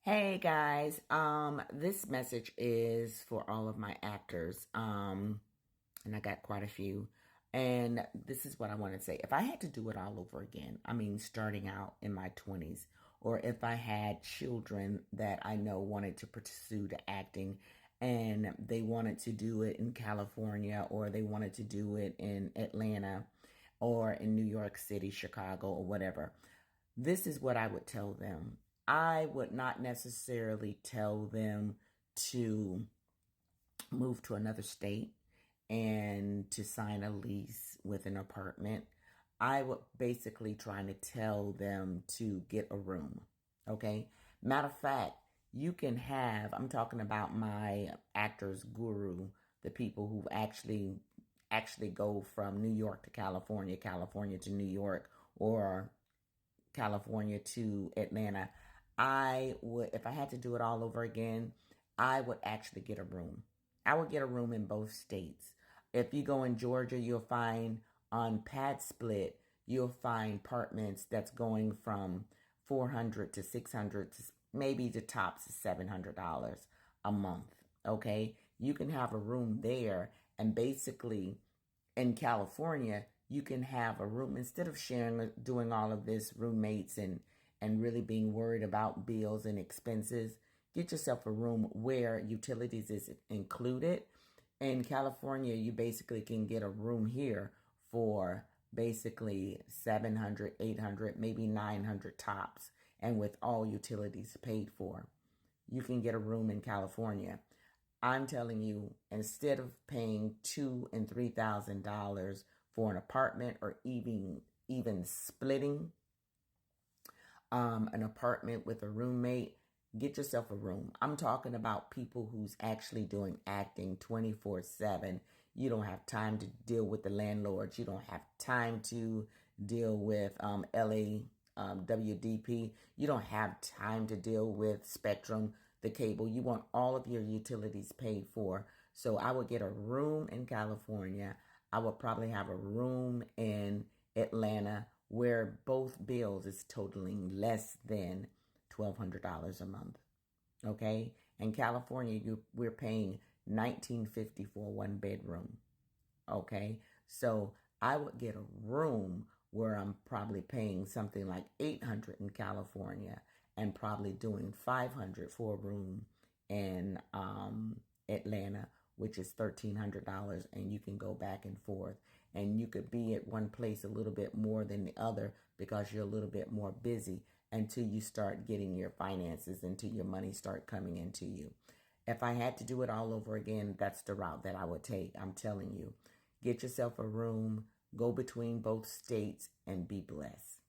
Hey guys, this message is for all of my actors, and I got quite a few, and this is what I want to say. If I had to do it all over again, I mean, starting out in my 20s, or if I had children that I know wanted to pursue the acting, and they wanted to do it in California, or they wanted to do it in Atlanta, or in New York City, Chicago, or whatever, this is what I would tell them. I would not necessarily tell them to move to another state and to sign a lease with an apartment. I would basically try to tell them to get a room. Okay. Matter of fact, you can have, I'm talking about my actors guru, the people who actually go from New York to California, California to New York, or California to Atlanta. I would, if I had to do it all over again, I would actually get a room. I would get a room in both states. If you go in Georgia, you'll find on Pad Split, you'll find apartments that's going from 400 to 600 to maybe the tops is $700 a month. Okay. You can have a room there, and basically in California, you can have a room instead of sharing, doing all of this roommates and really being worried about bills and expenses. Get yourself a room where utilities is included. In California, you basically can get a room here for basically 700, 800, maybe 900 tops, and with all utilities paid for. You can get a room in California. I'm telling you, instead of paying $2,000 and $3,000 for an apartment, or even splitting an apartment with a roommate, get yourself a room. I'm talking about people who's actually doing acting 24/7. You don't have time to deal with the landlords. You don't have time to deal with LA WDP. You don't have time to deal with Spectrum, the cable. You want all of your utilities paid for. So I would get a room in California. I would probably have a room in Atlanta where both bills is totaling less than $1,200 a month. Okay? In California, we're paying $1,950 for a one bedroom. Okay? So I would get a room where I'm probably paying something like $800 in California, and probably doing $500 for a room in Atlanta, which is $1,300, and you can go back and forth. And you could be at one place a little bit more than the other because you're a little bit more busy until you start getting your finances, until your money start coming into you. If I had to do it all over again, that's the route that I would take. I'm telling you. Get yourself a room, go between both states, and be blessed.